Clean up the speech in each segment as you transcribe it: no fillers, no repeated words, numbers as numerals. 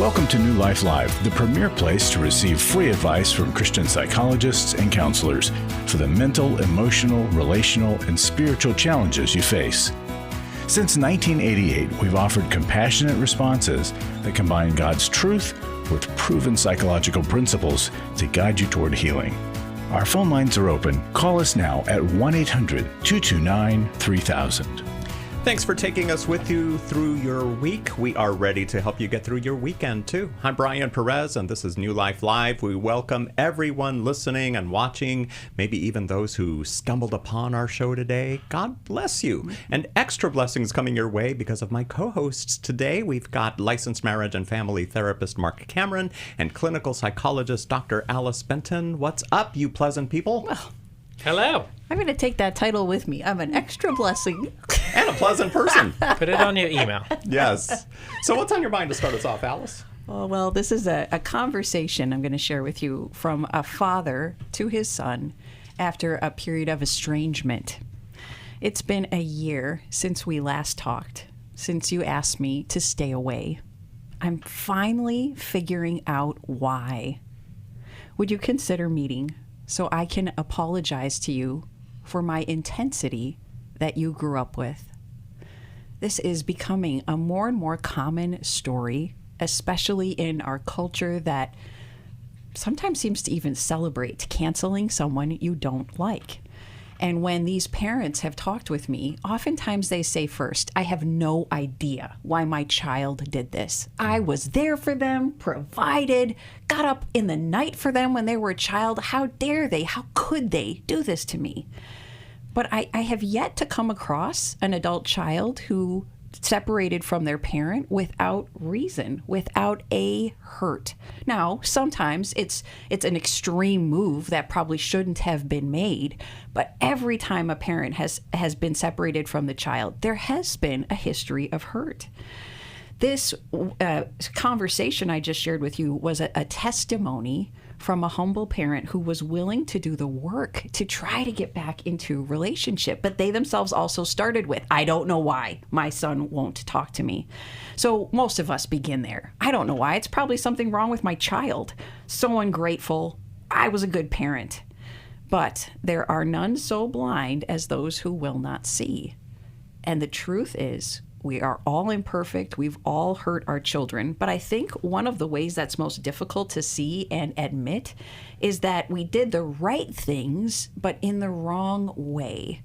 Welcome to New Life Live, the premier place to receive free advice from Christian psychologists and counselors for the mental, emotional, relational, and spiritual challenges you face. Since 1988, we've offered compassionate responses that combine God's truth with proven psychological principles to guide you toward healing. Our phone lines are open. Call us now at 1-800-229-3000. Thanks for taking us with you through your week. We are ready to help you get through your weekend, too. I'm Brian Perez, and this is New Life Live. We welcome everyone listening and watching, maybe even those who stumbled upon our show today. God bless you. And extra blessings coming your way because of my co-hosts today. We've got licensed marriage and family therapist Marc Cameron and clinical psychologist Dr. Alice Benton. What's up, you pleasant people? Well, hello. I'm going to take that title with me. I'm an extra blessing. And a pleasant person. Put it on your email. Yes. So what's on your mind to start us off, Alice? Oh, well, this is a conversation I'm going to share with you from a father to his son after a period of estrangement. It's been a year since we last talked, since you asked me to stay away. I'm finally figuring out why. Would you consider meeting so I can apologize to you for my intensity that you grew up with? This is becoming a more and more common story, especially in our culture that sometimes seems to even celebrate canceling someone you don't like. And when these parents have talked with me, oftentimes they say first, I have no idea why my child did this. I was there for them, provided, got up in the night for them when they were a child. How dare they? How could they do this to me? But I have yet to come across an adult child who separated from their parent without reason, without a hurt. Now, sometimes it's an extreme move that probably shouldn't have been made, but every time a parent has been separated from the child, there has been a history of hurt. This conversation I just shared with you was a testimony from a humble parent who was willing to do the work to try to get back into relationship. But they themselves also started with, I don't know why my son won't talk to me. So most of us begin there. I don't know why. It's probably something wrong with my child. So ungrateful. I was a good parent. But there are none so blind as those who will not see. And the truth is, we are all imperfect. We've all hurt our children. But I think one of the ways that's most difficult to see and admit is that we did the right things, but in the wrong way.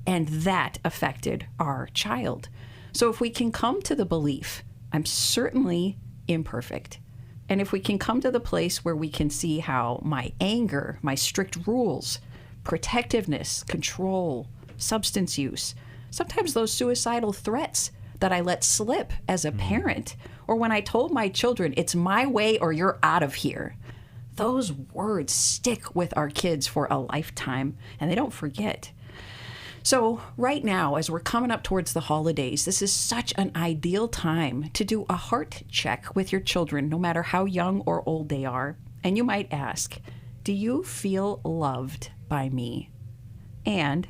And that affected our child. So if we can come to the belief, I'm certainly imperfect. And if we can come to the place where we can see how my anger, my strict rules, protectiveness, control, substance use, sometimes those suicidal threats that I let slip as a parent, or when I told my children, it's my way or you're out of here. Those words stick with our kids for a lifetime, and they don't forget. So right now, as we're coming up towards the holidays, this is such an ideal time to do a heart check with your children, no matter how young or old they are. And you might ask, do you feel loved by me? And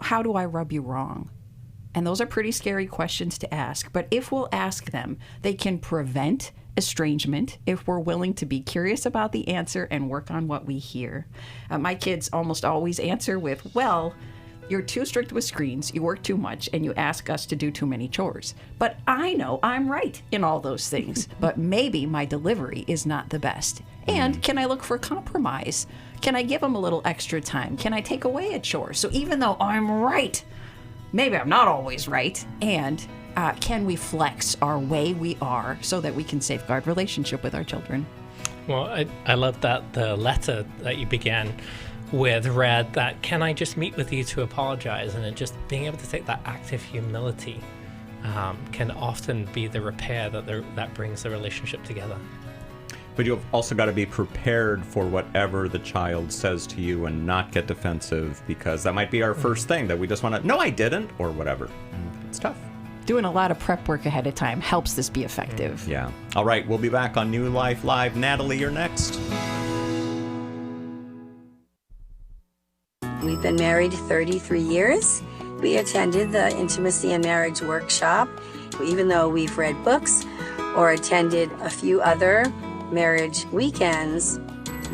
how do I rub you wrong? And those are pretty scary questions to ask. But if we'll ask them, they can prevent estrangement if we're willing to be curious about the answer and work on what we hear. My kids almost always answer with, well, you're too strict with screens, you work too much, and you ask us to do too many chores. But I know I'm right in all those things. But maybe my delivery is not the best. And can I look for compromise? Can I give them a little extra time? Can I take away a chore? So even though I'm right, maybe I'm not always right. And can we flex our way we are so that we can safeguard relationship with our children? Well, I love that the letter that you began with read that, can I just meet with you to apologize? And it just being able to take that active humility can often be the repair that brings the relationship together. But you've also got to be prepared for whatever the child says to you and not get defensive, because that might be our first thing that we just want to, no, I didn't, or whatever. It's tough. Doing a lot of prep work ahead of time helps this be effective. Yeah. All right, we'll be back on New Life Live. Natalie, you're next. We've been married 33 years. We attended the Intimacy and Marriage Workshop. Even though we've read books, or attended a few other marriage weekends,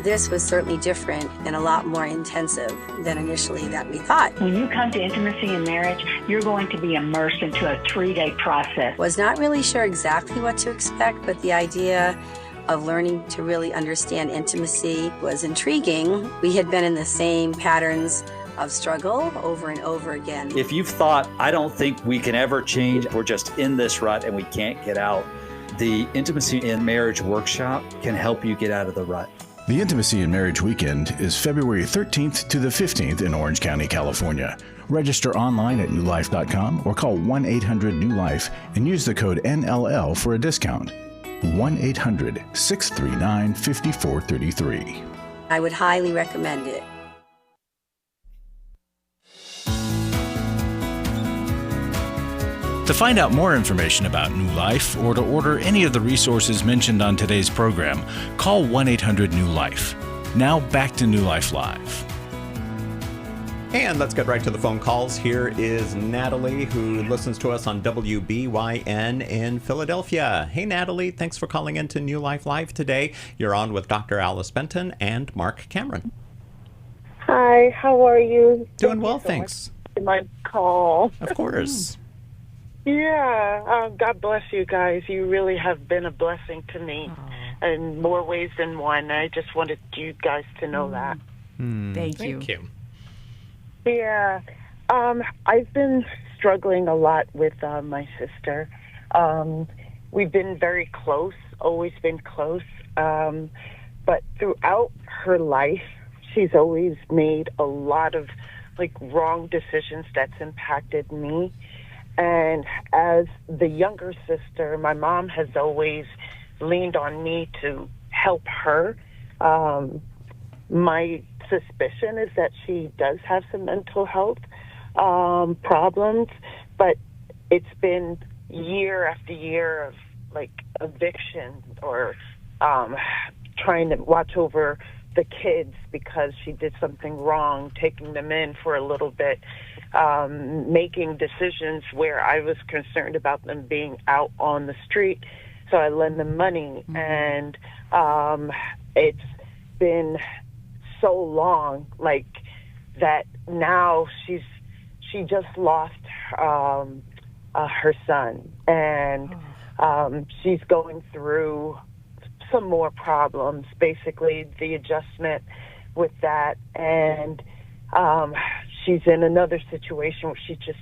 this was certainly different and a lot more intensive than initially that we thought. When you come to intimacy in marriage, you're going to be immersed into a 3-day process. Was not really sure exactly what to expect, but the idea of learning to really understand intimacy was intriguing. We had been in the same patterns of struggle over and over again. If you've thought, I don't think we can ever change, we're just in this rut and we can't get out, the Intimacy in Marriage workshop can help you get out of the rut. The Intimacy in Marriage Weekend is February 13th to the 15th in Orange County, California. Register online at newlife.com or call 1-800-NEW-LIFE and use the code NLL for a discount. 1-800-639-5433. I would highly recommend it. To find out more information about New Life or to order any of the resources mentioned on today's program, call 1-800-NEW-LIFE. Now back to New Life Live. And let's get right to the phone calls. Here is Natalie, who listens to us on WBYN in Philadelphia. Hey, Natalie, thanks for calling into New Life Live today. You're on with Dr. Alice Benton and Marc Cameron. Hi, how are you? Doing well, thanks. My call. Of course. Yeah, God bless you guys. You really have been a blessing to me in more ways than one. I just wanted you guys to know that. Thank you. Thank you. Yeah, I've been struggling a lot with my sister. We've been very close, always been close. But throughout her life, she's always made a lot of wrong decisions that's impacted me. And as the younger sister, my mom has always leaned on me to help her. My suspicion is that she does have some mental health problems, but it's been year after year of eviction or trying to watch over the kids because she did something wrong, taking them in for a little bit, making decisions where I was concerned about them being out on the street, so I lend them money. And it's been so long that now she just lost her son, and she's going through some more problems, basically the adjustment with that, and she's in another situation where she just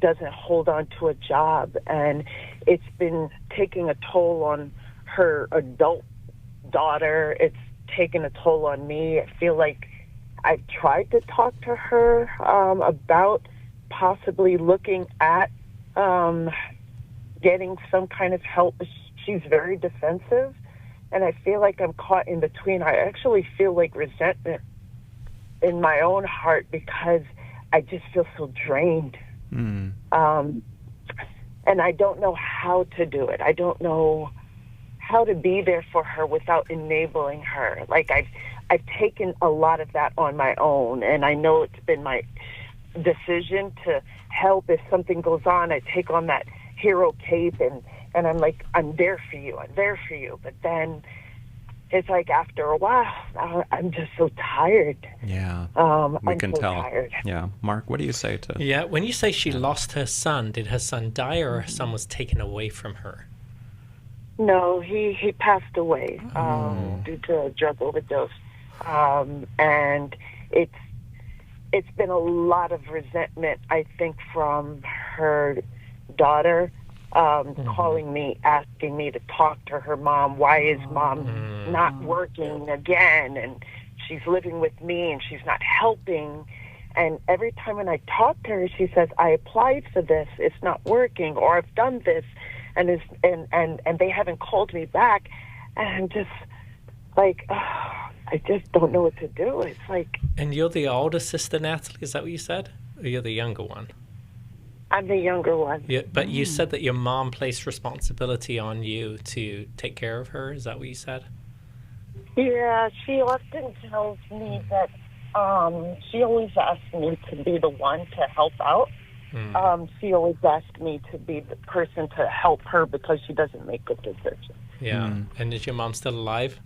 doesn't hold on to a job, and it's been taking a toll on her adult daughter. It's taken a toll on me. I feel like I've tried to talk to her about possibly looking at getting some kind of help. She's very defensive, and I feel like I'm caught in between. I actually feel resentment in my own heart because I just feel so drained. And I don't know how to do it. I don't know how to be there for her without enabling her. I've taken a lot of that on my own, and I know it's been my decision to help. If something goes on, I take on that hero cape, and I'm I'm there for you, I'm there for you. But then it's after a while, I'm just so tired. Yeah, we can so tell. Tired. Yeah, Mark, what do you say to? Yeah, when you say she lost her son, did her son die or her son was taken away from her? No, he passed away due to a drug overdose, and it's been a lot of resentment, I think, from her daughter. Calling me, asking me to talk to her mom. Why is mom not working again? And she's living with me and she's not helping. And every time when I talk to her, she says, I applied for this, it's not working, or I've done this, and they haven't called me back. And I'm just I just don't know what to do. It's And you're the older sister, Natalie, is that what you said? Or you're the younger one? I'm the younger one. Yeah, but you said that your mom placed responsibility on you to take care of her. Is that what you said? Yeah, she often tells me that she always asks me to be the one to help out. She always asked me to be the person to help her because she doesn't make good decisions. Yeah. And is your mom still alive?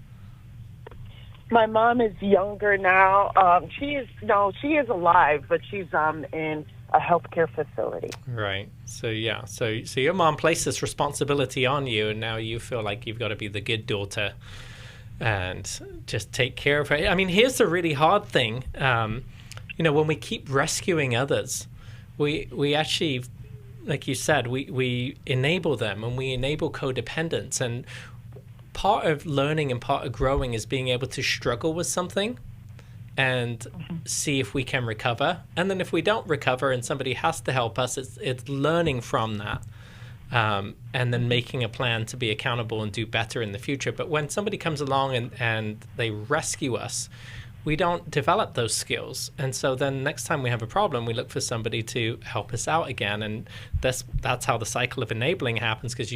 My mom is younger now. She is alive, but she's in a healthcare facility. Right. So yeah. So your mom placed this responsibility on you, and now you feel like you've got to be the good daughter and just take care of her. I mean, here's the really hard thing. When we keep rescuing others, we actually, like you said, we enable them, and we enable codependence. And part of learning and part of growing is being able to struggle with something and see if we can recover. And then if we don't recover and somebody has to help us, it's learning from that. And then making a plan to be accountable and do better in the future. But when somebody comes along and they rescue us, we don't develop those skills. And so then next time we have a problem, we look for somebody to help us out again. And that's how the cycle of enabling happens, because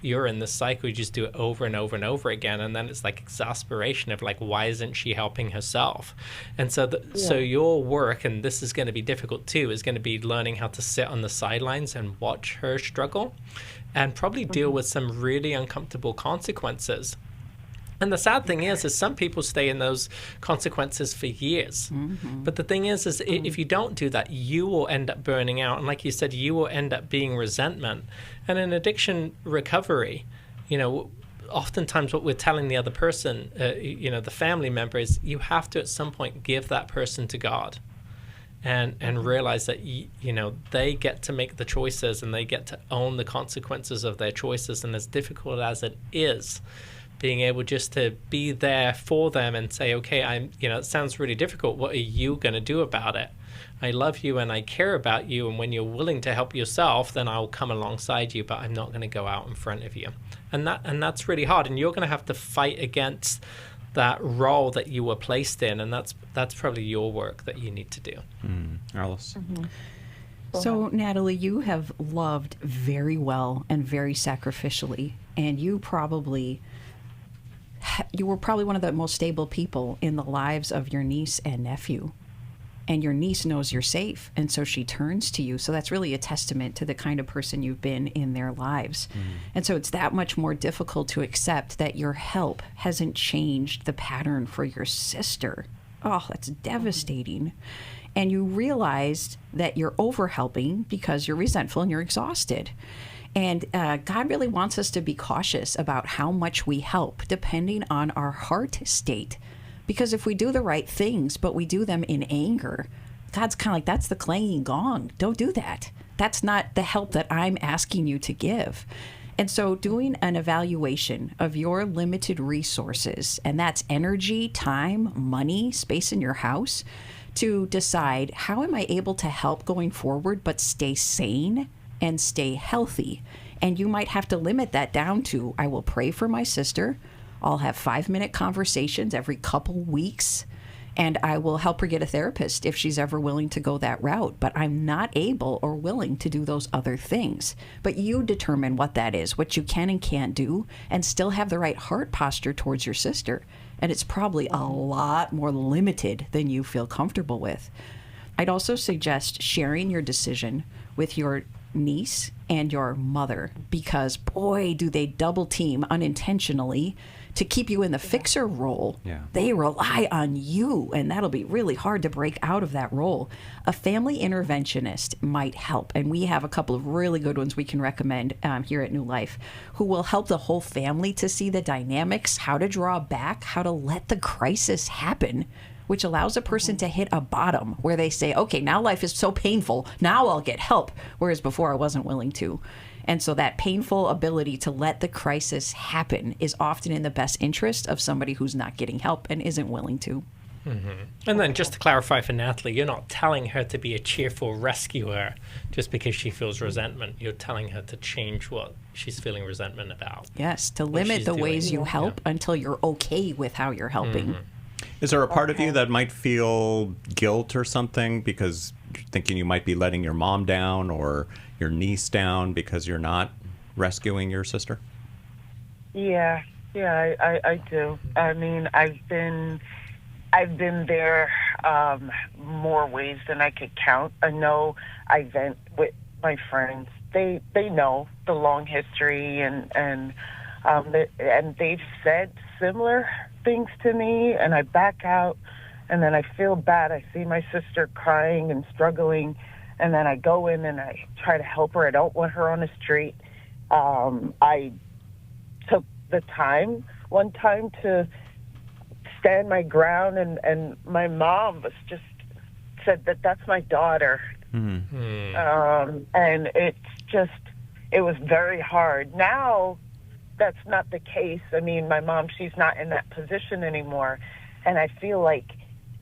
you're in this cycle, you just do it over and over and over again. And then it's like exasperation of like, why isn't she helping herself? And so so your work, and this is going to be difficult too, is going to be learning how to sit on the sidelines and watch her struggle and probably deal with some really uncomfortable consequences. And the sad thing is some people stay in those consequences for years. But the thing is if you don't do that, you will end up burning out. And like you said, you will end up being resentment. And in addiction recovery, oftentimes what we're telling the other person, the family member, is you have to at some point give that person to God. And realize that they get to make the choices and they get to own the consequences of their choices. And as difficult as it is, being able just to be there for them and say, okay, it sounds really difficult. What are you going to do about it? I love you and I care about you. And when you're willing to help yourself, then I'll come alongside you, but I'm not going to go out in front of you. And that's really hard. And you're going to have to fight against that role that you were placed in. And that's probably your work that you need to do. Alice? So, Natalie, you have loved very well and very sacrificially. And you were probably one of the most stable people in the lives of your niece and nephew. And your niece knows you're safe, and so she turns to you. So that's really a testament to the kind of person you've been in their lives. And so it's that much more difficult to accept that your help hasn't changed the pattern for your sister. Oh, that's devastating. And you realized that you're over-helping because you're resentful and you're exhausted. And God really wants us to be cautious about how much we help, depending on our heart state. Because if we do the right things, but we do them in anger, God's kind of like, that's the clanging gong. Don't do that. That's not the help that I'm asking you to give. And so doing an evaluation of your limited resources, and that's energy, time, money, space in your house, to decide, how am I able to help going forward but stay sane and stay healthy? And you might have to limit that down to, I will pray for my sister, I'll have 5-minute conversations every couple weeks, and I will help her get a therapist if she's ever willing to go that route. But I'm not able or willing to do those other things. But you determine what that is, what you can and can't do, and still have the right heart posture towards your sister. And it's probably a lot more limited than you feel comfortable with. I'd also suggest sharing your decision with your niece and your mother, because boy, do they double team unintentionally to keep you in the fixer role. They rely on you, and that'll be really hard to break out of that role. A family interventionist might help, and we have a couple of really good ones we can recommend here at New Life, who will help the whole family to see the dynamics, how to draw back, how to let the crisis happen, which allows a person to hit a bottom where they say, okay, now life is so painful, now I'll get help, whereas before I wasn't willing to. And so that painful ability to let the crisis happen is often in the best interest of somebody who's not getting help and isn't willing to. And then just to clarify for Natalie, you're not telling her to be a cheerful rescuer just because she feels resentment. You're telling her to change what she's feeling resentment about. Yes, to limit the ways you help until you're okay with how you're helping. Is there a part of you that might feel guilt or something because you're thinking you might be letting your mom down or your niece down because you're not rescuing your sister? Yeah, I do. I mean, I've been there more ways than I could count. I know I vent with my friends. They know the long history, and they've said similar things to me, and I back out, and then I feel bad. I see my sister crying and struggling, and then I go in and I try to help her. I don't want her on the street. I took the time one time to stand my ground, and my mom was just said that that's my daughter. And it was very hard. Now that's not the case. I mean, my mom, she's not in that position anymore, and I feel like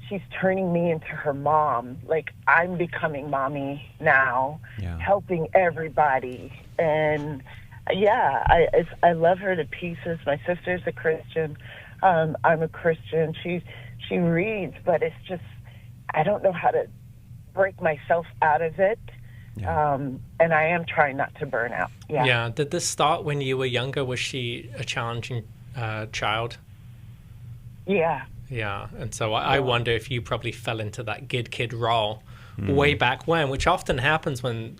she's turning me into her mom. Like, I'm becoming mommy now, helping everybody. And I love her to pieces. My sister's a Christian. I'm a Christian. She reads, but it's just, I don't know how to break myself out of it. And I am trying not to burn out. Yeah. Did this start when you were younger? Was she a challenging child? Yeah. Yeah. And so I wonder if you probably fell into that good kid role way back when, which often happens when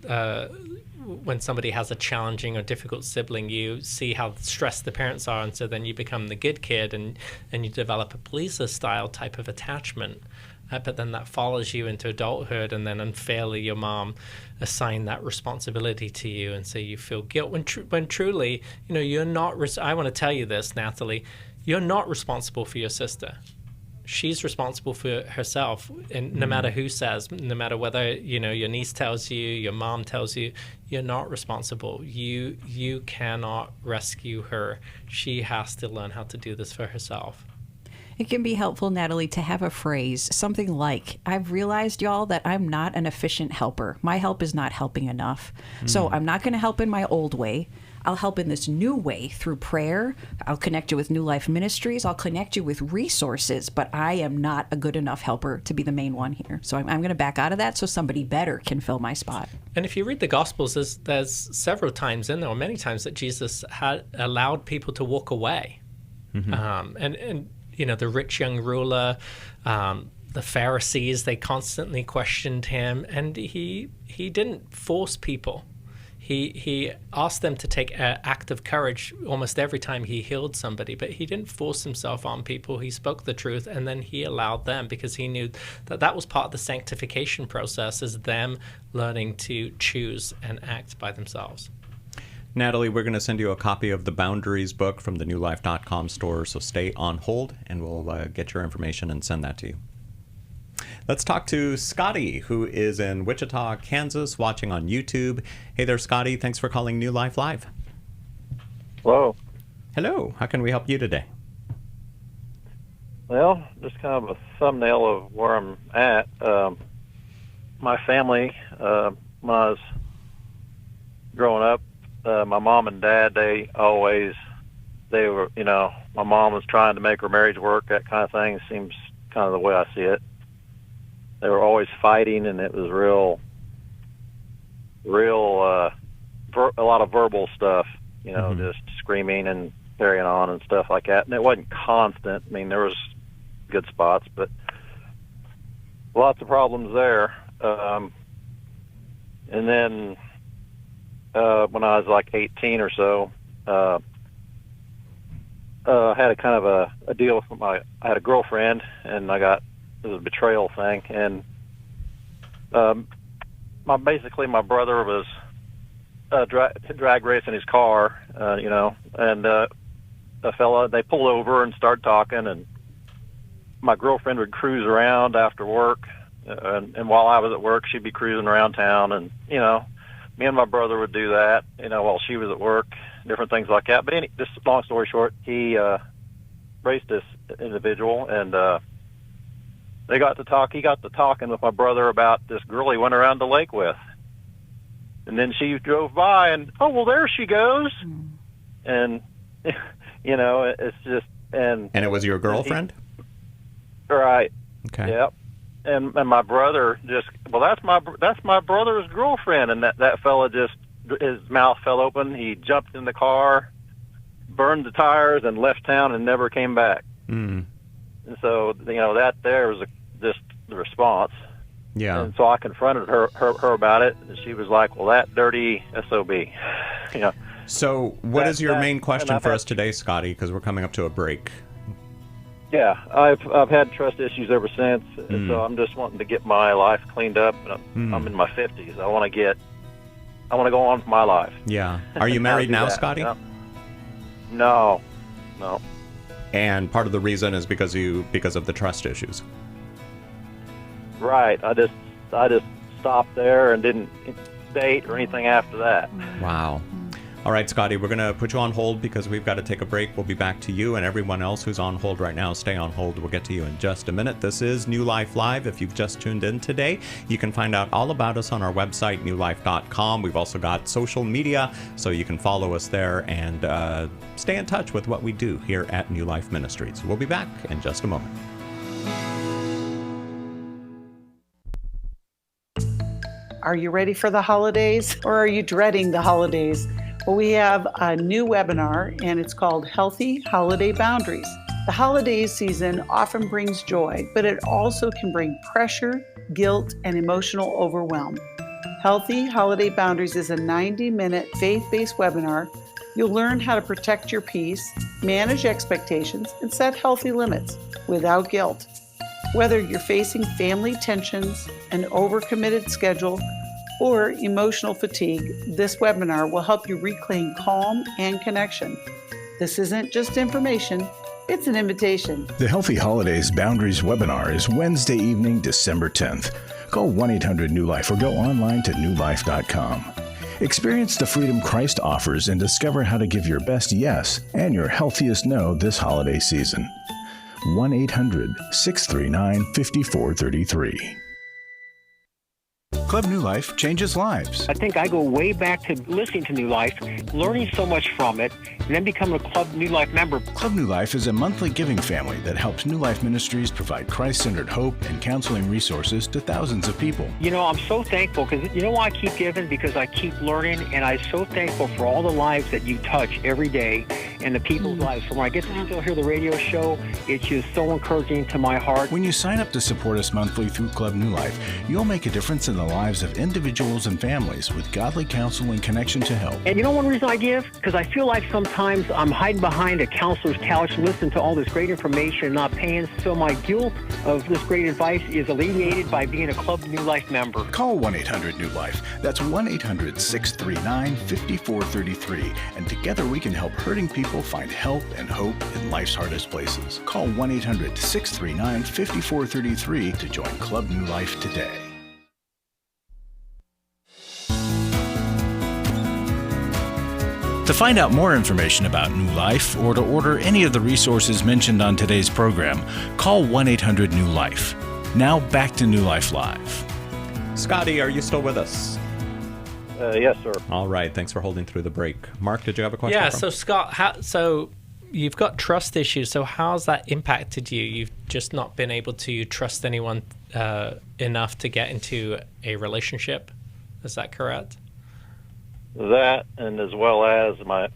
somebody has a challenging or difficult sibling. You see how stressed the parents are, and so then you become the good kid, and you develop a pleaser style type of attachment. But then that follows you into adulthood, and then unfairly your mom assigned that responsibility to you, and so you feel guilt when truly, you're not. I want to tell you this, Natalie, you're not responsible for your sister. She's responsible for herself, and no matter who says, no matter whether your niece tells you, your mom tells you, you're not responsible. You cannot rescue her. She has to learn how to do this for herself. It can be helpful, Natalie, to have a phrase, something like, I've realized, y'all, that I'm not an efficient helper. My help is not helping enough. So I'm not going to help in my old way. I'll help in this new way through prayer. I'll connect you with New Life Ministries. I'll connect you with resources, but I am not a good enough helper to be the main one here. So I'm going to back out of that so somebody better can fill my spot. And if you read the Gospels, there's several times in there, or many times, that Jesus had allowed people to walk away. And the rich young ruler, the Pharisees, they constantly questioned him, and he didn't force people. He asked them to take an act of courage almost every time he healed somebody, but he didn't force himself on people. He spoke the truth, and then he allowed them, because he knew that was part of the sanctification process, is them learning to choose and act by themselves. Natalie, we're going to send you a copy of the Boundaries book from the newlife.com store, so stay on hold, and we'll get your information and send that to you. Let's talk to Scotty, who is in Wichita, Kansas, watching on YouTube. Hey there, Scotty. Thanks for calling New Life Live. Hello. Hello. How can we help you today? Well, just kind of a thumbnail of where I'm at. My family, when I was growing up, my mom and dad, they were, my mom was trying to make her marriage work, that kind of thing. It seems kind of the way I see it. They were always fighting, and it was a lot of verbal stuff, just screaming and carrying on and stuff like that. And it wasn't constant. I mean, there was good spots, but lots of problems there. And then when I was like 18 or so, I had a kind of a deal with I had a girlfriend, and it was a betrayal thing. And basically my brother was drag racing his car, and a fella, they pulled over and started talking, and my girlfriend would cruise around after work, and while I was at work, she'd be cruising around town, and me and my brother would do that, while she was at work, different things like that. But just long story short, he raced this individual, and they got to talk. He got to talking with my brother about this girl he went around the lake with, and then she drove by, and there she goes, and it's just and it was your girlfriend, right? Okay. Yep. And my brother that's my brother's girlfriend, and that fella his mouth fell open. He jumped in the car, burned the tires, and left town and never came back. And so that there was just the response. Yeah. And so I confronted her about it, and she was like, "Well, that dirty SOB." You know. So what is your main question for us today, Scotty? Because we're coming up to a break. Yeah, I've had trust issues ever since, and so I'm just wanting to get my life cleaned up. And I'm in my 50s. I want to go on with my life. Yeah. Are you married now, Scotty? No. And part of the reason is because of the trust issues. Right. I just stopped there and didn't date or anything after that. Wow. All right, Scotty, we're going to put you on hold because we've got to take a break. We'll be back to you, and everyone else who's on hold right now, stay on hold. We'll get to you in just a minute. This is New Life Live. If you've just tuned in today, you can find out all about us on our website, newlife.com. We've also got social media, so you can follow us there and stay in touch with what we do here at New Life Ministries. We'll be back in just a moment. Are you ready for the holidays, or are you dreading the holidays? Well, we have a new webinar, and it's called Healthy Holiday Boundaries. The holiday season often brings joy, but it also can bring pressure, guilt, and emotional overwhelm. Healthy Holiday Boundaries is a 90-minute faith-based webinar. You'll learn how to protect your peace, manage expectations, and set healthy limits without guilt. Whether you're facing family tensions, an overcommitted schedule, or emotional fatigue, this webinar will help you reclaim calm and connection. This isn't just information, it's an invitation. The Healthy Holidays Boundaries webinar is Wednesday evening, December 10th. Call 1-800-NEW-LIFE or go online to newlife.com. Experience the freedom Christ offers and discover how to give your best yes and your healthiest no this holiday season. 1-800-639-5433. Club New Life changes lives. I think I go way back to listening to New Life, learning so much from it, and then becoming a Club New Life member. Club New Life is a monthly giving family that helps New Life Ministries provide Christ-centered hope and counseling resources to thousands of people. You know, I'm so thankful because you know why I keep giving? Because I keep learning, and I'm so thankful for all the lives that you touch every day and the people's lives. So when I get to still hear the radio show, it's just so encouraging to my heart. When you sign up to support us monthly through Club New Life, you'll make a difference in the lives of individuals and families with godly counsel and connection to help. And you know one reason I give? Because I feel like sometimes I'm hiding behind a counselor's couch listening to all this great information and not paying, so my guilt of this great advice is alleviated by being a Club New Life member. Call 1-800-NEW-LIFE. That's 1-800-639-5433. And together we can help hurting people find help and hope in life's hardest places. Call 1-800-639-5433 to join Club New Life today. To find out more information about New Life or to order any of the resources mentioned on today's program, call 1-800-NEW-LIFE. Now back to New Life Live. Scotty, are you still with us? Yes, sir. All right. Thanks for holding through the break. Mark, did you have a question? Yeah. So Scott, so you've got trust issues. So how's that impacted you? You've just not been able to trust anyone enough to get into a relationship. Is that correct? That, and as well as my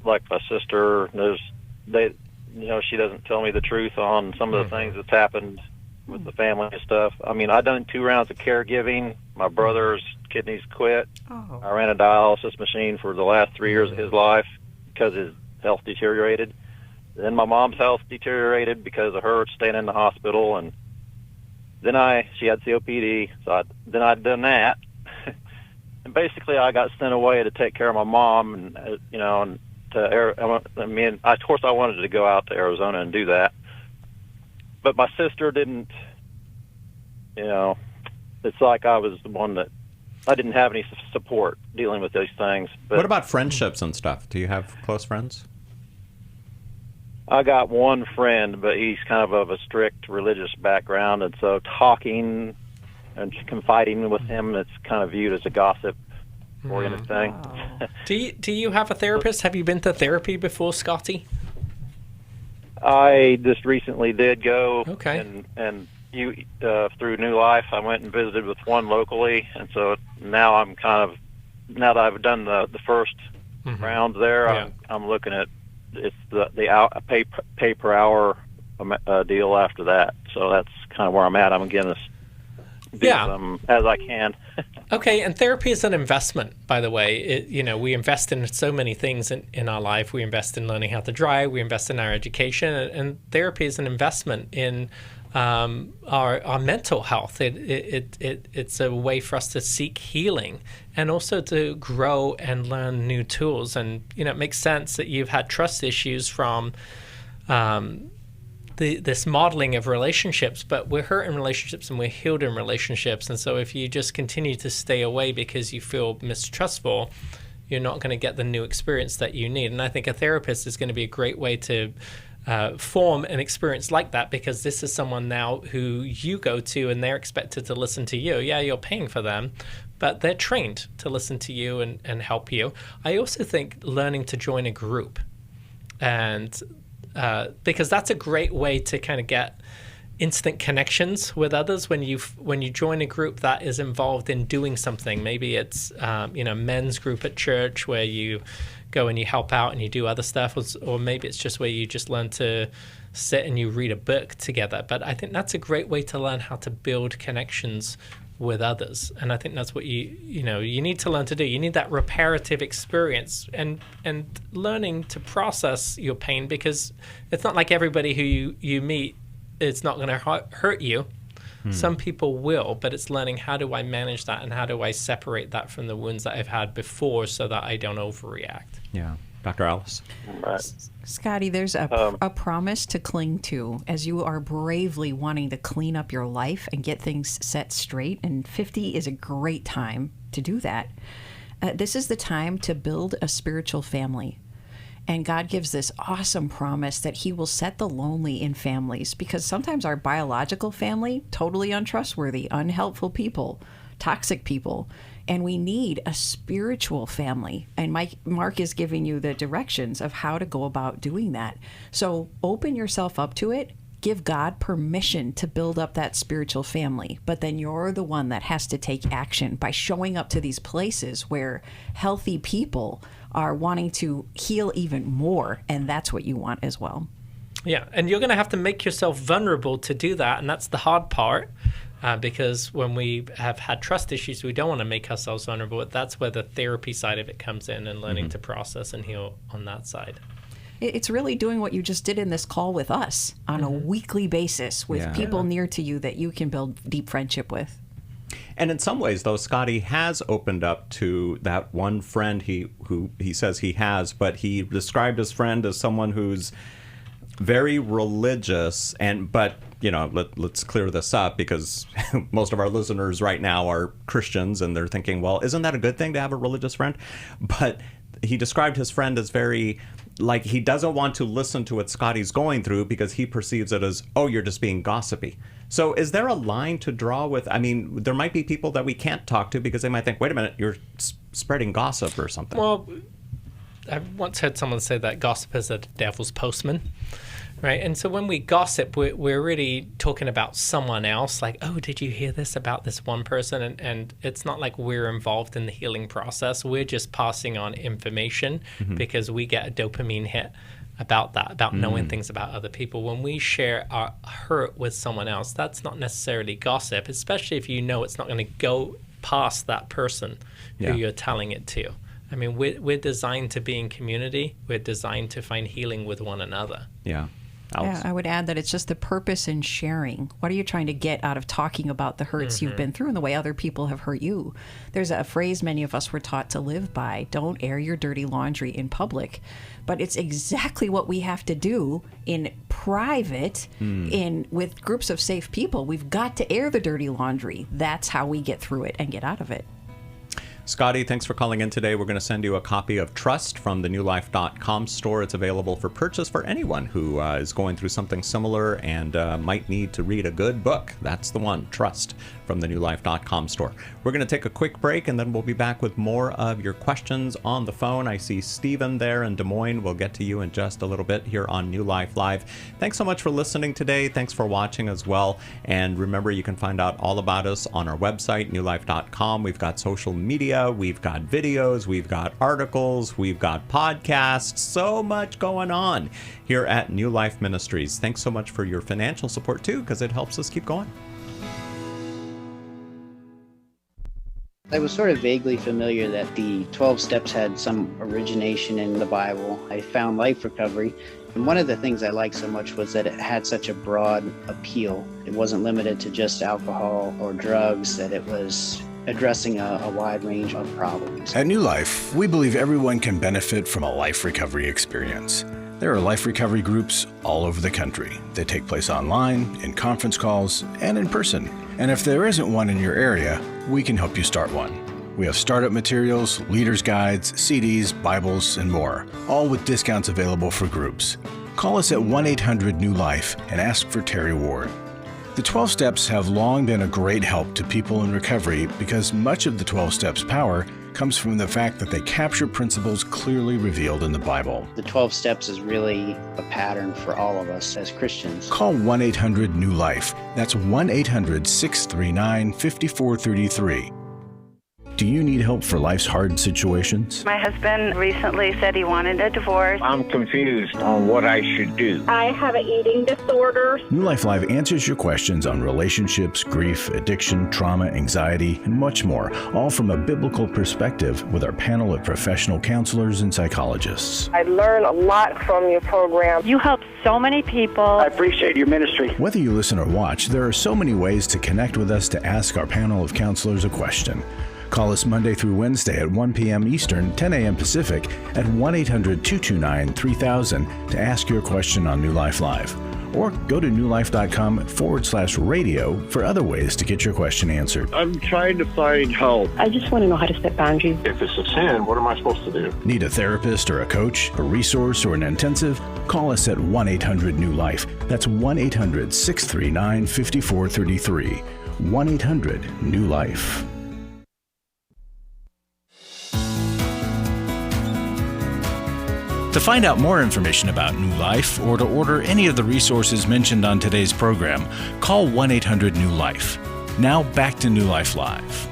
sister, she doesn't tell me the truth on some of the things that's happened with the family and stuff. I mean, I've done 2 rounds of caregiving. My brother's kidneys quit. Oh. I ran a dialysis machine for the last 3 years of his life because his health deteriorated. Then my mom's health deteriorated because of her staying in the hospital, and then she had COPD. So then I'd done that. And basically, I got sent away to take care of my mom, and of course, I wanted to go out to Arizona and do that, but my sister didn't. It's like I was the one that I didn't have any support dealing with these things. But what about friendships and stuff? Do you have close friends? I got one friend, but he's kind of a strict religious background, and so talking and confiding with him, it's kind of viewed as a gossip-oriented thing. Wow. Do you have a therapist? Have you been to therapy before, Scotty? I just recently did go. Okay. And through New Life, I went and visited with one locally, and so now now that I've done the first round there, Yeah. I'm looking at it's the pay per hour deal after that. So that's kind of where I'm at. I'm getting this as I can. Okay, and therapy is an investment, by the way. We invest in so many things in our life. We invest in learning how to drive. We invest in our education, and therapy is an investment in our mental health. It's a way for us to seek healing and also to grow and learn new tools. And it makes sense that you've had trust issues from this modeling of relationships, but we're hurt in relationships and we're healed in relationships. And so if you just continue to stay away because you feel mistrustful, you're not going to get the new experience that you need. And I think a therapist is going to be a great way to form an experience like that, because this is someone now who you go to and they're expected to listen to you. Yeah, you're paying for them, but they're trained to listen to you and help you. I also think learning to join a group, and because that's a great way to kind of get instant connections with others when you join a group that is involved in doing something. Maybe it's men's group at church where you go and you help out and you do other stuff, or maybe it's just where you just learn to sit and you read a book together. But I think that's a great way to learn how to build connections with others, and I think that's what you need to learn to do. You need that reparative experience and learning to process your pain, because it's not like everybody who you meet, it's not going to hurt you. Some people will, but it's learning, how do I manage that and how do I separate that from the wounds that I've had before so that I don't overreact. Yeah. Dr. Alice? Scotty, there's a promise to cling to as you are bravely wanting to clean up your life and get things set straight, and 50 is a great time to do that. This is the time to build a spiritual family. And God gives this awesome promise that he will set the lonely in families, because sometimes our biological family, totally untrustworthy, unhelpful people, toxic people, and we need a spiritual family. And Mark is giving you the directions of how to go about doing that. So open yourself up to it. Give God permission to build up that spiritual family. But then you're the one that has to take action by showing up to these places where healthy people are wanting to heal even more. And that's what you want as well. Yeah, and you're going to have to make yourself vulnerable to do that. And that's the hard part. Because when we have had trust issues, we don't want to make ourselves vulnerable. That's where the therapy side of it comes in, and learning to process and heal on that side. It's really doing what you just did in this call with us on a weekly basis with people near to you that you can build deep friendship with. And in some ways, though, Scotty has opened up to that one friend who he says he has, but he described his friend as someone who's very religious, but let's clear this up, because most of our listeners right now are Christians and they're thinking, well, isn't that a good thing to have a religious friend? But he described his friend as very, like, he doesn't want to listen to what Scotty's going through because he perceives it as, oh, you're just being gossipy. So is there a line to draw with? I mean, there might be people that we can't talk to because they might think, wait a minute, you're spreading gossip or something. Well, I once heard someone say that gossip is the devil's postman. Right, and so when we gossip, we're really talking about someone else, like, oh, did you hear this about this one person? And it's not like we're involved in the healing process. We're just passing on information because we get a dopamine hit about that, about knowing things about other people. When we share our hurt with someone else, that's not necessarily gossip, especially if you know it's not going to go past that person who you're telling it to. I mean, we're designed to be in community. We're designed to find healing with one another. Yeah. Alex? Yeah, I would add that it's just the purpose in sharing. What are you trying to get out of talking about the hurts you've been through and the way other people have hurt you? There's a phrase many of us were taught to live by: don't air your dirty laundry in public. But it's exactly what we have to do in private, with groups of safe people. We've got to air the dirty laundry. That's how we get through it and get out of it. Scotty, thanks for calling in today. We're going to send you a copy of Trust from the newlife.com store. It's available for purchase for anyone who is going through something similar and might need to read a good book. That's the one, Trust from the newlife.com store. We're going to take a quick break, and then we'll be back with more of your questions on the phone. I see Stephen there in Des Moines. We'll get to you in just a little bit here on New Life Live. Thanks so much for listening today. Thanks for watching as well. And remember, you can find out all about us on our website, newlife.com. We've got social media, we've got videos, we've got articles, we've got podcasts, so much going on here at New Life Ministries. Thanks so much for your financial support too, because it helps us keep going. I was sort of vaguely familiar that the 12 steps had some origination in the Bible. I found Life Recovery, and one of the things I liked so much was that it had such a broad appeal. It wasn't limited to just alcohol or drugs, that it was addressing a wide range of problems. At New Life, we believe everyone can benefit from a life recovery experience. There are life recovery groups all over the country. They take place online, in conference calls, and in person. And if there isn't one in your area, we can help you start one. We have startup materials, leaders' guides, CDs, Bibles, and more, all with discounts available for groups. Call us at 1-800-NEW-LIFE and ask for Terry Ward. The 12 Steps have long been a great help to people in recovery because much of the 12 Steps' power comes from the fact that they capture principles clearly revealed in the Bible. The 12 steps is really a pattern for all of us as Christians. Call 1-800-NEW-LIFE. That's 1-800-639-5433. Do you need help for life's hard situations? My husband recently said he wanted a divorce. I'm confused on what I should do. I have an eating disorder. New Life Live answers your questions on relationships, grief, addiction, trauma, anxiety, and much more, all from a biblical perspective with our panel of professional counselors and psychologists. I learn a lot from your program. You help so many people. I appreciate your ministry. Whether you listen or watch, there are so many ways to connect with us to ask our panel of counselors a question. Call us Monday through Wednesday at 1 p.m. Eastern, 10 a.m. Pacific at 1-800-229-3000 to ask your question on New Life Live. Or go to newlife.com/radio for other ways to get your question answered. I'm trying to find help. I just want to know how to set boundaries. If it's a sin, what am I supposed to do? Need a therapist or a coach, a resource, or an intensive? Call us at 1-800-NEW-LIFE. That's 1-800-639-5433. 1-800-NEW-LIFE. To find out more information about New Life or to order any of the resources mentioned on today's program, call 1-800-NEW-LIFE. Now back to New Life Live.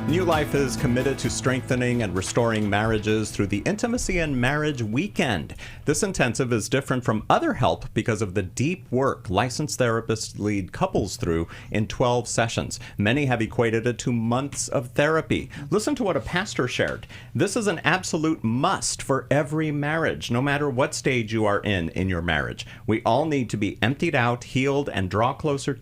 New Life is committed to strengthening and restoring marriages through the Intimacy and Marriage Weekend. This intensive is different from other help because of the deep work licensed therapists lead couples through in 12 sessions. Many have equated it to months of therapy. Listen to what a pastor shared. This is an absolute must for every marriage, no matter what stage you are in your marriage. We all need to be emptied out, healed, and draw closer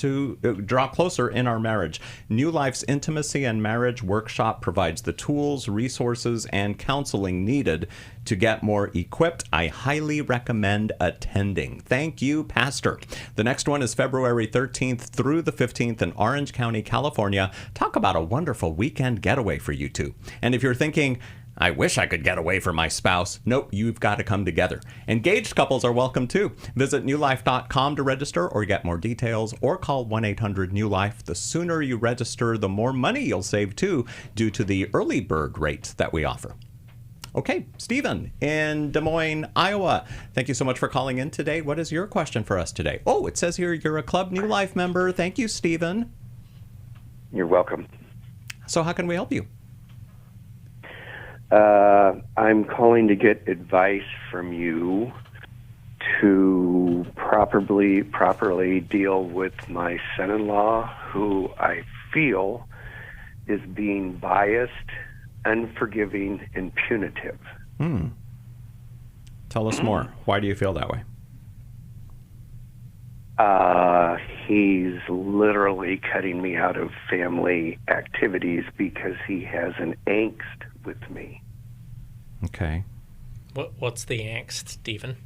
in our marriage. New Life's Intimacy and Marriage Workshop provides the tools, resources, and counseling needed to get more equipped. I highly recommend attending. Thank you, Pastor. The next one is February 13th through the 15th in Orange County, California. Talk about a wonderful weekend getaway for you two. And if you're thinking, I wish I could get away from my spouse. Nope, you've got to come together. Engaged couples are welcome too. Visit newlife.com to register or get more details, or call 1-800-NEW-LIFE. The sooner you register, the more money you'll save too, due to the early bird rate that we offer. Okay, Stephen in Des Moines, Iowa. Thank you so much for calling in today. What is your question for us today? Oh, it says here you're a Club New Life member. Thank you, Stephen. You're welcome. So how can we help you? I'm calling to get advice from you to properly deal with my son-in-law, who I feel is being biased, unforgiving, and punitive. Tell us more. Why do you feel that way? He's literally cutting me out of family activities because he has an angst with me. Okay. What's the angst, Stephen?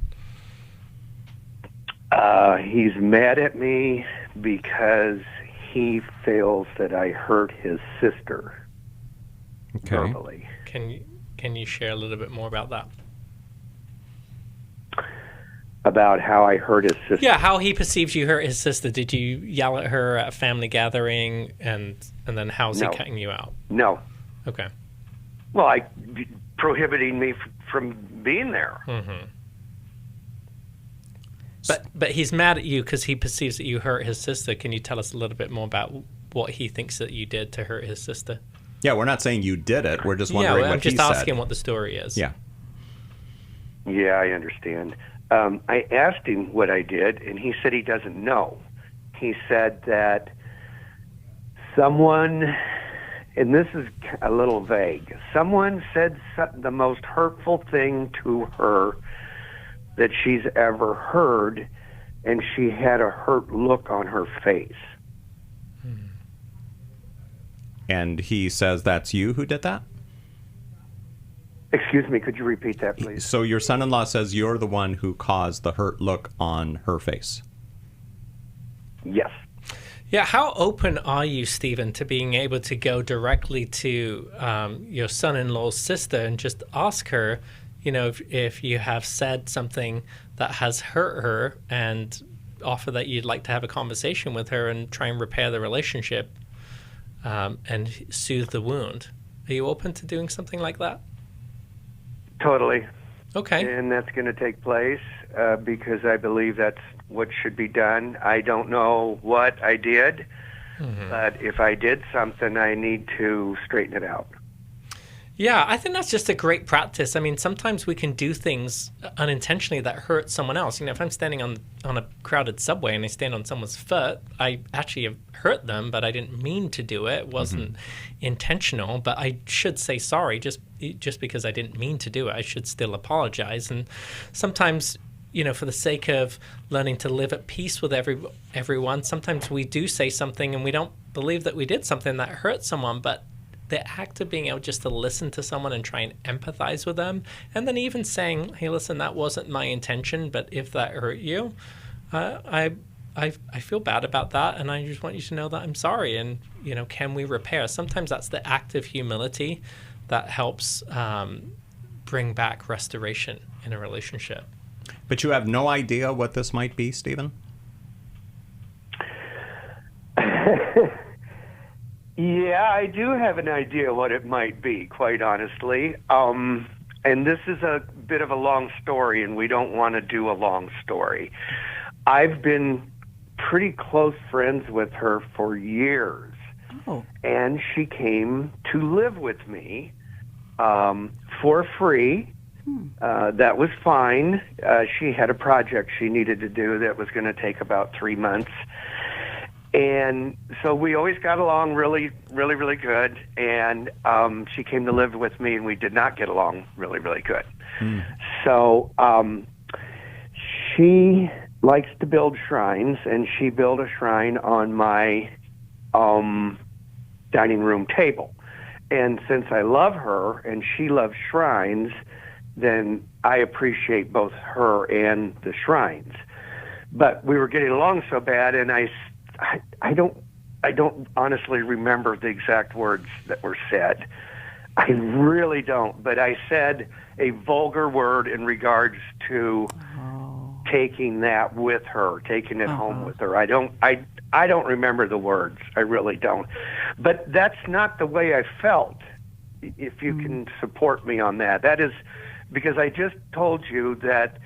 He's mad at me because he feels that I hurt his sister verbally. Can you share a little bit more about that? About how I hurt his sister? Yeah, how he perceives you hurt his sister. Did you yell at her at a family gathering, and then how's he cutting you out? No. Okay. Well, prohibiting me from being there. Mm-hmm. But he's mad at you because he perceives that you hurt his sister. Can you tell us a little bit more about what he thinks that you did to hurt his sister? Yeah, we're not saying you did it. We're just wondering what he said. I'm just asking what the story is. Yeah. Yeah, I understand. I asked him what I did, and he said he doesn't know. He said that someone and this is a little vague. Someone said the most hurtful thing to her that she's ever heard, and she had a hurt look on her face. And he says that's you who did that? Excuse me, could you repeat that, please? So your son-in-law says you're the one who caused the hurt look on her face? Yes. Yeah, how open are you, Stephen, to being able to go directly to your son-in-law's sister and just ask her, you know, if you have said something that has hurt her, and offer that you'd like to have a conversation with her and try and repair the relationship and soothe the wound? Are you open to doing something like that? Totally. Okay. And that's going to take place because I believe that's what should be done. I don't know what I did, but if I did something, I need to straighten it out. Yeah, I think that's just a great practice. I mean, sometimes we can do things unintentionally that hurt someone else. You know, if I'm standing on a crowded subway and I stand on someone's foot, I actually have hurt them, but I didn't mean to do it. It wasn't intentional, but I should say sorry just because I didn't mean to do it. I should still apologize. And sometimes, you know, for the sake of learning to live at peace with everyone, sometimes we do say something and we don't believe that we did something that hurt someone, but the act of being able just to listen to someone and try and empathize with them, and then even saying, hey, listen, that wasn't my intention, but if that hurt you, I feel bad about that, and I just want you to know that I'm sorry, and, you know, can we repair? Sometimes that's the act of humility that helps bring back restoration in a relationship. But you have no idea what this might be, Stephen? Yeah, I do have an idea what it might be, quite honestly. And this is a bit of a long story, and we don't want to do a long story. I've been pretty close friends with her for years. Oh. And she came to live with me for free. That was fine. She had a project she needed to do that was going to take about 3 months. And so we always got along really, really, really good. And she came to live with me, and we did not get along really, really good. So she likes to build shrines, and she built a shrine on my dining room table. And since I love her and she loves shrines, then I appreciate both her and the shrines. But we were getting along so bad, and I don't honestly remember the exact words that were said. I really don't. But I said a vulgar word in regards to taking that with her, taking it home with her. I don't remember the words. I really don't. But that's not the way I felt. If you can support me on that. That is because I just told you that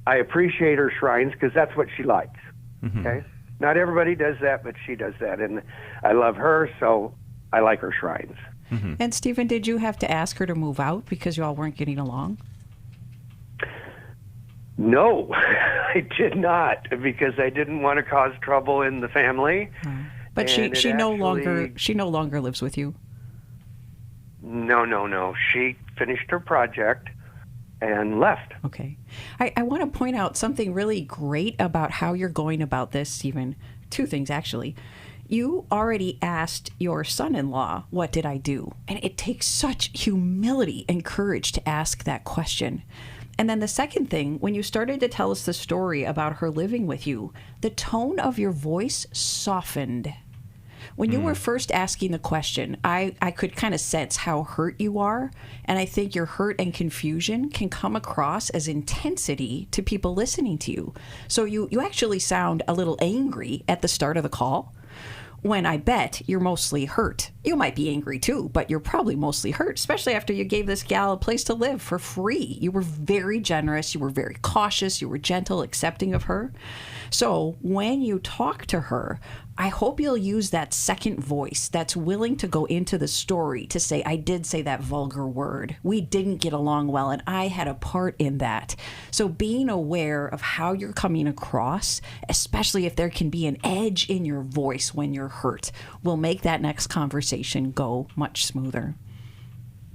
I appreciate her shrines because that's what she likes. Okay? Not everybody does that, but she does that. And I love her, so I like her shrines. And Stephen, did you have to ask her to move out because you all weren't getting along? No, I did not, because I didn't want to cause trouble in the family. But she no longer lives with you. No. She finished her project and left. Okay. I want to point out something really great about how you're going about this, Stephen. Two things, actually. You already asked your son-in-law, what did I do? And it takes such humility and courage to ask that question. And then the second thing, when you started to tell us the story about her living with you, the tone of your voice softened. When you were first asking the question, I could kind of sense how hurt you are. And I think your hurt and confusion can come across as intensity to people listening to you. So you actually sound a little angry at the start of the call, when I bet you're mostly hurt. You might be angry too, but you're probably mostly hurt, especially after you gave this gal a place to live for free. You were very generous. You were very cautious. You were gentle, accepting of her. So when you talk to her, I hope you'll use that second voice that's willing to go into the story to say, I did say that vulgar word. We didn't get along well, and I had a part in that. So being aware of how you're coming across, especially if there can be an edge in your voice when you're hurt, will make that next conversation go much smoother.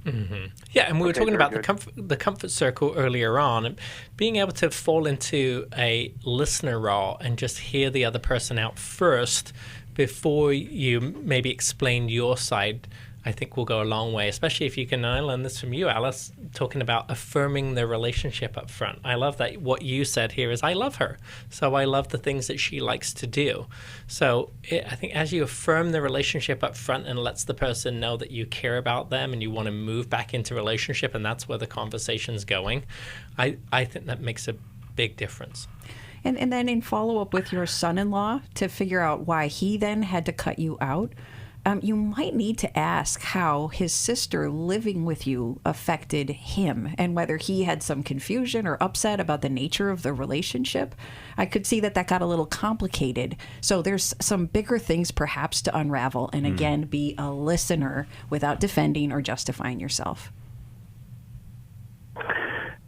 Mm-hmm. Yeah, and we were talking about the comfort circle earlier on, and being able to fall into a listener role and just hear the other person out first before you maybe explain your side, I think will go a long way, especially if you can. I learned this from you, Alice, talking about affirming the relationship up front. I love that what you said here is, I love her, so I love the things that she likes to do. So I think as you affirm the relationship up front and lets the person know that you care about them and you want to move back into relationship, and that's where the conversation's going, I think that makes a big difference. And then in follow-up with your son-in-law to figure out why he then had to cut you out, you might need to ask how his sister living with you affected him and whether he had some confusion or upset about the nature of the relationship. I could see that got a little complicated. So there's some bigger things perhaps to unravel, and again, be a listener without defending or justifying yourself.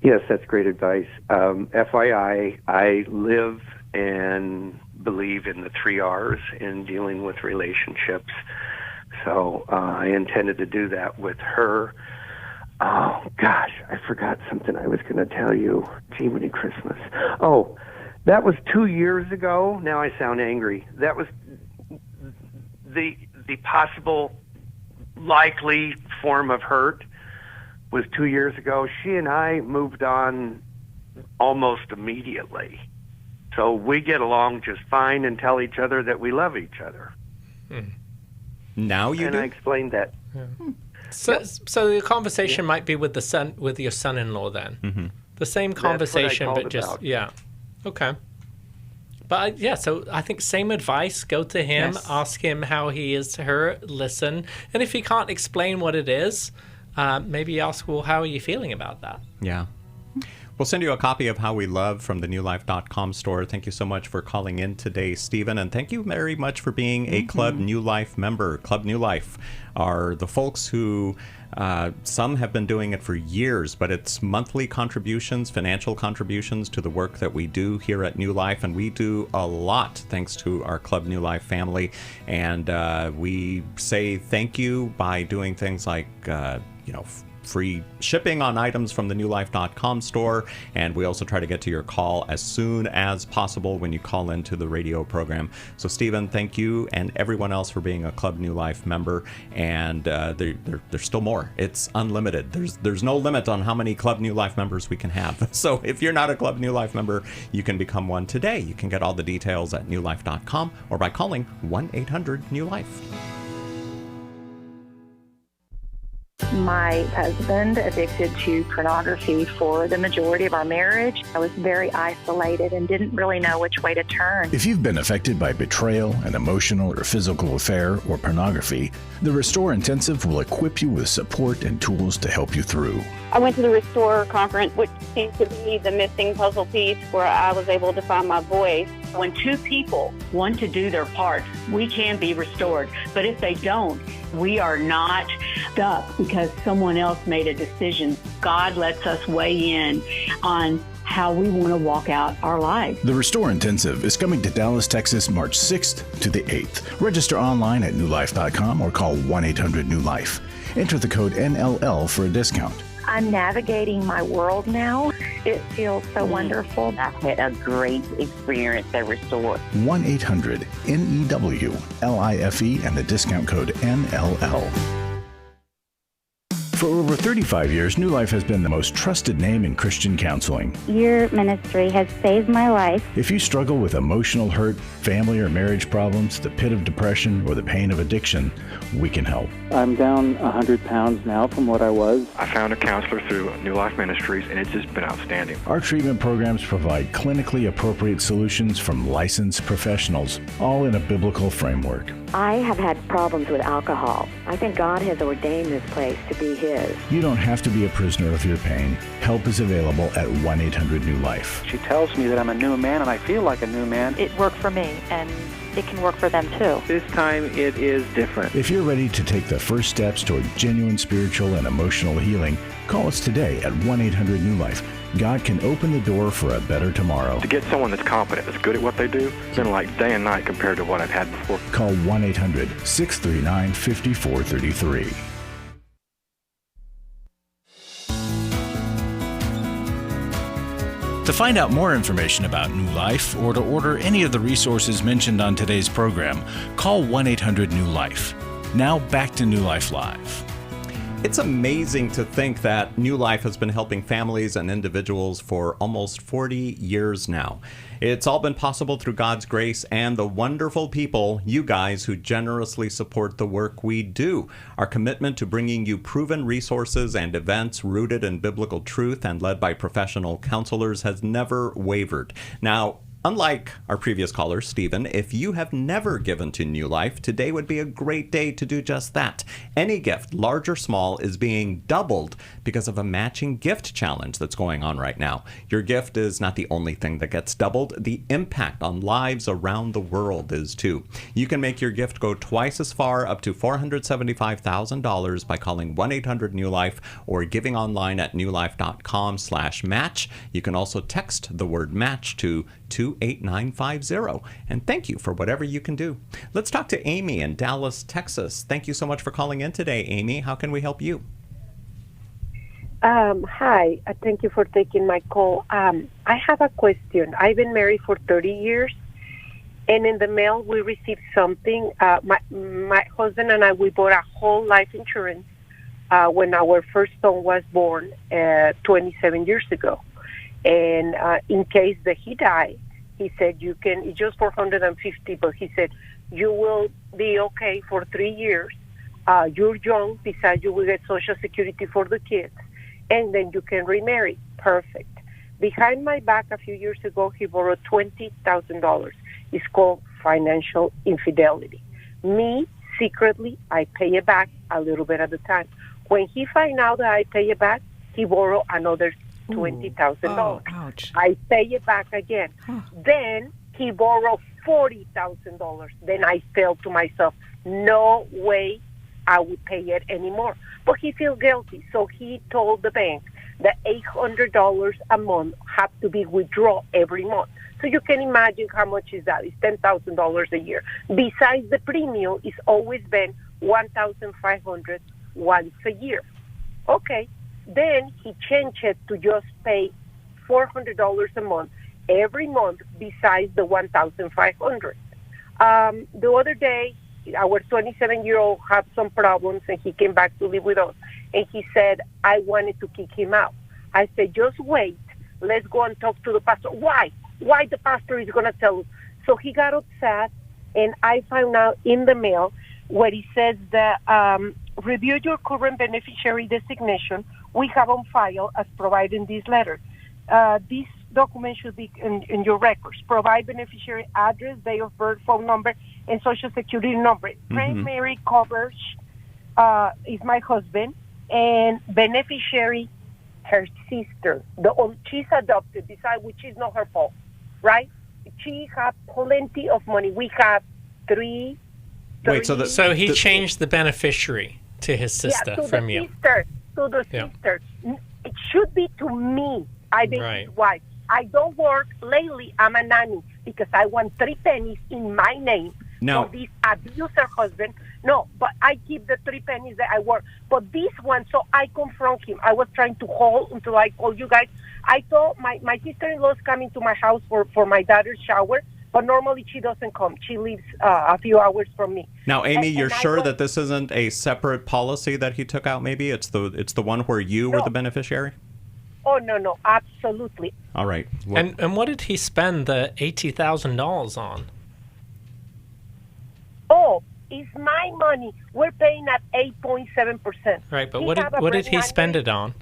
Yes, that's great advice. FYI, I live and believe in the 3 R's in dealing with relationships. So I intended to do that with her. Oh, gosh, I forgot something I was going to tell you. 𝙇𝙞𝙛𝙚 Christmas. Oh, that was 2 years ago. Now I sound angry. That was the possible likely form of hurt was 2 years ago. She and I moved on almost immediately. So we get along just fine and tell each other that we love each other. Now you and do? I explained that. Yeah. So the conversation might be with your son-in-law then. Mm-hmm. The same conversation, but just about. Yeah. Okay. But so I think same advice. Go to him, ask him how he is to her, listen, and if he can't explain what it is, maybe ask, well, how are you feeling about that? Yeah. We'll send you a copy of How We Love from the newlife.com store. Thank you so much for calling in today, Stephen. And thank you very much for being a Club New Life member. Club New Life are the folks who, some have been doing it for years, but it's monthly contributions, financial contributions to the work that we do here at New Life. And we do a lot thanks to our Club New Life family. And we say thank you by doing things like, free shipping on items from the newlife.com store, and we also try to get to your call as soon as possible when you call into the radio program. So Stephen, thank you, and everyone else for being a Club New Life member, and there's still more. It's unlimited. There's no limit on how many Club New Life members we can have. So if you're not a Club New Life member, you can become one today. You can get all the details at newlife.com or by calling 1-800-NEW-LIFE. My husband addicted to pornography for the majority of our marriage. I was very isolated and didn't really know which way to turn. If you've been affected by betrayal, an emotional or physical affair, or pornography, the Restore Intensive will equip you with support and tools to help you through. I went to the Restore conference, which seems to be the missing puzzle piece where I was able to find my voice. When two people want to do their part, we can be restored. But if they don't, we are not stuck because someone else made a decision. God lets us weigh in on how we want to walk out our life. The Restore Intensive is coming to Dallas, Texas, March 6th to the 8th. Register online at newlife.com or call 1-800-NEW-LIFE. Enter the code NLL for a discount. I'm navigating my world now. It feels so wonderful. I've had a great experience at Restore. 1-800-NEW-LIFE and the discount code NLL. For over 35 years, New Life has been the most trusted name in Christian counseling. Your ministry has saved my life. If you struggle with emotional hurt, family or marriage problems, the pit of depression, or the pain of addiction, we can help. I'm down 100 pounds now from what I was. I found a counselor through New Life Ministries, and it's just been outstanding. Our treatment programs provide clinically appropriate solutions from licensed professionals, all in a biblical framework. I have had problems with alcohol. I think God has ordained this place to be His is. You don't have to be a prisoner of your pain. Help is available at 1-800-NEW-LIFE. She tells me that I'm a new man, and I feel like a new man. It worked for me, and it can work for them too. This time it is different. If you're ready to take the first steps toward genuine spiritual and emotional healing, call us today at 1-800-NEW-LIFE. God can open the door for a better tomorrow. To get someone that's competent, that's good at what they do, it's been like day and night compared to what I've had before. Call 1-800-639-5433. To find out more information about New Life or to order any of the resources mentioned on today's program, call 1-800-NEW-LIFE. Now back to New Life Live. It's amazing to think that New Life has been helping families and individuals for almost 40 years now. It's all been possible through God's grace and the wonderful people, you guys, who generously support the work we do. Our commitment to bringing you proven resources and events rooted in biblical truth and led by professional counselors has never wavered. Now, unlike our previous caller, Stephen, if you have never given to New Life, today would be a great day to do just that. Any gift, large or small, is being doubled because of a matching gift challenge that's going on right now. Your gift is not the only thing that gets doubled. The impact on lives around the world is too. You can make your gift go twice as far, up to $475,000, by calling 1-800-NEW-LIFE or giving online at newlife.com/match. You can also text the word match to 28950. And thank you for whatever you can do. Let's talk to Amy in Dallas, Texas. Thank you so much for calling in today, Amy. How can we help you? Hi. Thank you for taking my call. I have a question. I've been married for 30 years, and in the mail we received something. My husband and I, we bought a whole life insurance when our first son was born 27 years ago. And in case that he died, he said, you can, it's just $450, but he said, you will be okay for 3 years. You're young, besides you will get Social Security for the kids, and then you can remarry. Perfect. Behind my back a few years ago, he borrowed $20,000. It's called financial infidelity. Me, secretly, I pay it back a little bit at a time. When he find out that I pay it back, he borrowed another $20,000. Ouch. I pay it back again. Then he borrowed $40,000. Then I felt to myself, no way I would pay it anymore. But he feels guilty, so he told the bank that $800 a month have to be withdrawn every month. So you can imagine how much is that. It's $10,000 a year. Besides the premium, it's always been $1,500 once a year. Okay. Then he changed it to just pay $400 a month every month besides the $1,500. The other day, our 27-year-old had some problems, and he came back to live with us. And he said, I wanted to kick him out. I said, just wait. Let's go and talk to the pastor. Why? Why the pastor is going to tell us? So he got upset, and I found out in the mail where he says that review your current beneficiary designation we have on file as provided in this letter. This document should be in your records. Provide beneficiary address, date of birth, phone number, and Social Security number. Primary coverage is my husband, and beneficiary, her sister. She's adopted, besides which is not her fault, right? She has plenty of money. We have three. Wait, so he changed the beneficiary to his sister from you. To the sister. It should be to me. I've been his wife. I don't work. Lately, I'm a nanny because I want 3 pennies in my name for this abuser husband. No, but I keep the 3 pennies that I work. But this one, so I confront him. I was trying to hold until I called you guys. I thought my sister-in-law is coming to my house for my daughter's shower, but normally she doesn't come. She lives a few hours from me. Now, Amy, you're sure that this isn't a separate policy that he took out? Maybe it's the one where you were the beneficiary. Oh no, absolutely. All right. Well, and what did he spend the $80,000 on? Oh, it's my money. We're paying at 8.7%. Right, but what did he spend it on?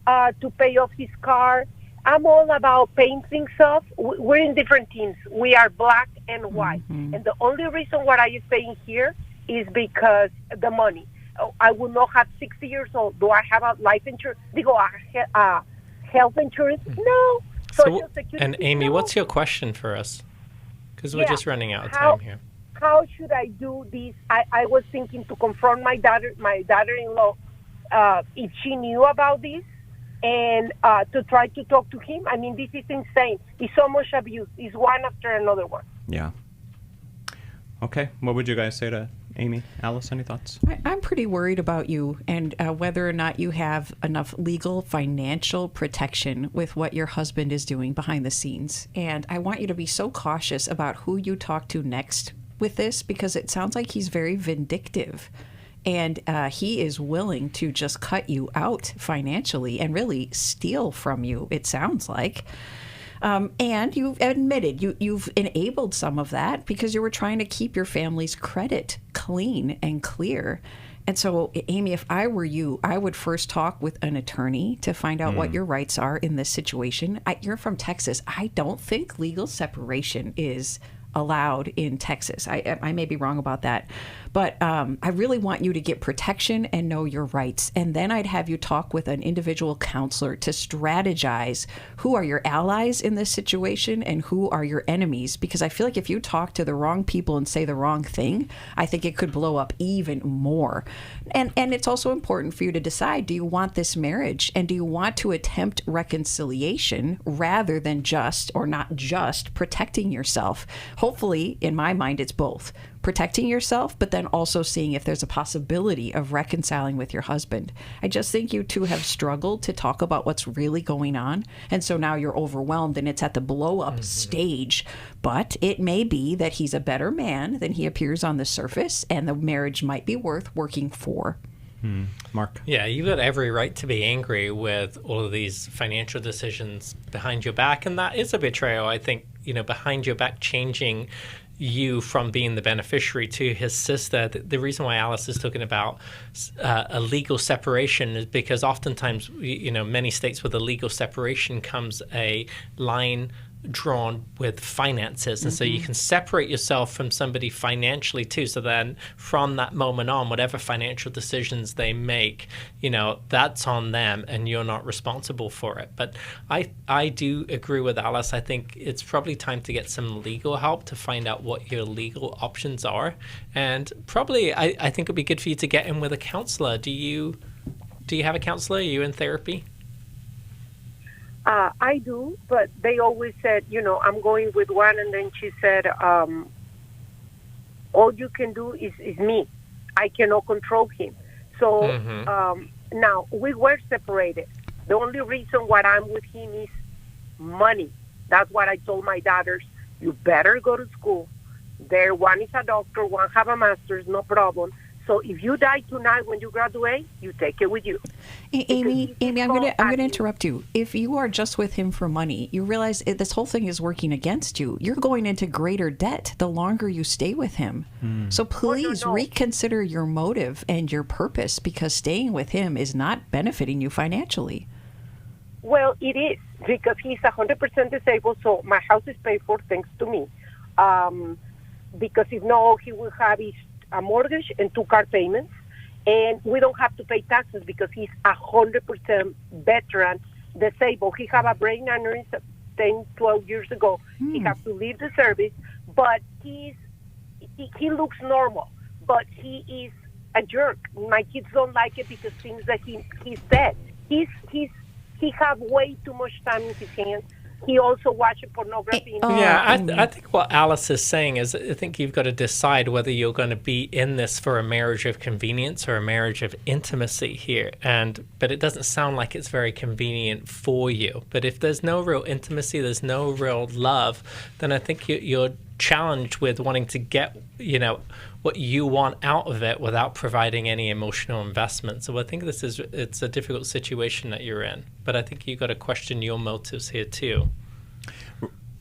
To pay off his car. I'm all about paying things off. We're in different teams. We are black and white. And the only reason why I is paying here is because the money. I will not have 60 years old. Do I have a life insurance? Health insurance? No. Social Security? And Amy, no. what's your question for us? Because we're just running out of How- time here. How should I do this? I was thinking to confront my daughter-in-law, if she knew about this, and to try to talk to him. I mean, this is insane. It's so much abuse. It's one after another one. Yeah. Okay. What would you guys say to Amy? Alice, any thoughts? I'm pretty worried about you and whether or not you have enough legal, financial protection with what your husband is doing behind the scenes. And I want you to be so cautious about who you talk to next with this, because it sounds like he's very vindictive. And he is willing to just cut you out financially and really steal from you, it sounds like. And you've admitted you've enabled some of that because you were trying to keep your family's credit clean and clear. And so, Amy, if I were you, I would first talk with an attorney to find out what your rights are in this situation. You're from Texas. I don't think legal separation is allowed in Texas. I may be wrong about that. But I really want you to get protection and know your rights. And then I'd have you talk with an individual counselor to strategize who are your allies in this situation and who are your enemies. Because I feel like if you talk to the wrong people and say the wrong thing, I think it could blow up even more. And it's also important for you to decide, do you want this marriage? And do you want to attempt reconciliation rather than just, or not just, protecting yourself? Hopefully, in my mind, it's both. Protecting yourself, but then also seeing if there's a possibility of reconciling with your husband. I just think you two have struggled to talk about what's really going on. And so now you're overwhelmed and it's at the blow up stage. But it may be that he's a better man than he appears on the surface, and the marriage might be worth working for. Mark? Yeah, you've got every right to be angry with all of these financial decisions behind your back. And that is a betrayal. I think, behind your back, changing you from being the beneficiary to his sister. The reason why Alice is talking about a legal separation is because oftentimes, many states with a legal separation comes a line drawn with finances, and so you can separate yourself from somebody financially too. So then from that moment on, whatever financial decisions they make, that's on them and you're not responsible for it. But I do agree with Alice. I think it's probably time to get some legal help to find out what your legal options are. And probably I think it'd be good for you to get in with a counselor. Do you have a counselor? Are you in therapy? I do, but they always said, I'm going with one, and then she said, all you can do is me. I cannot control him. So now we were separated. The only reason why I'm with him is money. That's what I told my daughters. You better go to school. There, one is a doctor, one have a master's, no problem. So if you die tonight when you graduate, you take it with you. Amy, I'm going to interrupt you. If you are just with him for money, you realize this whole thing is working against you. You're going into greater debt the longer you stay with him. So please reconsider your motive and your purpose, because staying with him is not benefiting you financially. Well, it is, because he's 100% disabled, so my house is paid for thanks to me. Because if not, he will have a mortgage and 2 car payments, and we don't have to pay taxes because he's 100% veteran disabled. He had a brain aneurysm 10, 12 years ago. He has to leave the service, but he looks normal, but he is a jerk. My kids don't like it because things that he said. He have way too much time in his hands. He also watched pornography. I think what Alice is saying is, I think you've got to decide whether you're going to be in this for a marriage of convenience or a marriage of intimacy here. But it doesn't sound like it's very convenient for you. But if there's no real intimacy, there's no real love, then I think you're challenged with wanting to get, what you want out of it without providing any emotional investment. So I think it's a difficult situation that you're in. But I think you've got to question your motives here too.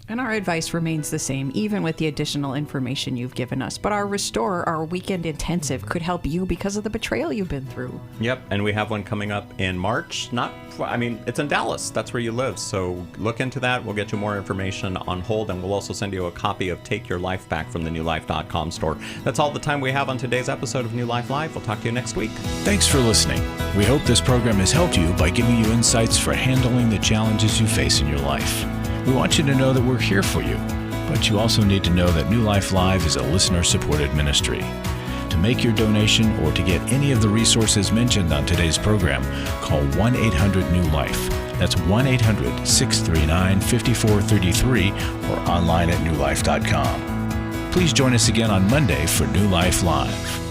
And our advice remains the same, even with the additional information you've given us. But our Restore, our weekend intensive, could help you because of the betrayal you've been through. Yep, and we have one coming up in March. It's in Dallas. That's where you live. So look into that. We'll get you more information on hold, and we'll also send you a copy of Take Your Life Back from the newlife.com store. That's all the time we have on today's episode of New Life Live. We'll talk to you next week. Thanks for listening. We hope this program has helped you by giving you insights for handling the challenges you face in your life. We want you to know that we're here for you, but you also need to know that New Life Live is a listener-supported ministry. To make your donation or to get any of the resources mentioned on today's program, call 1-800-NEW-LIFE. That's 1-800-639-5433 or online at newlife.com. Please join us again on Monday for New Life Live.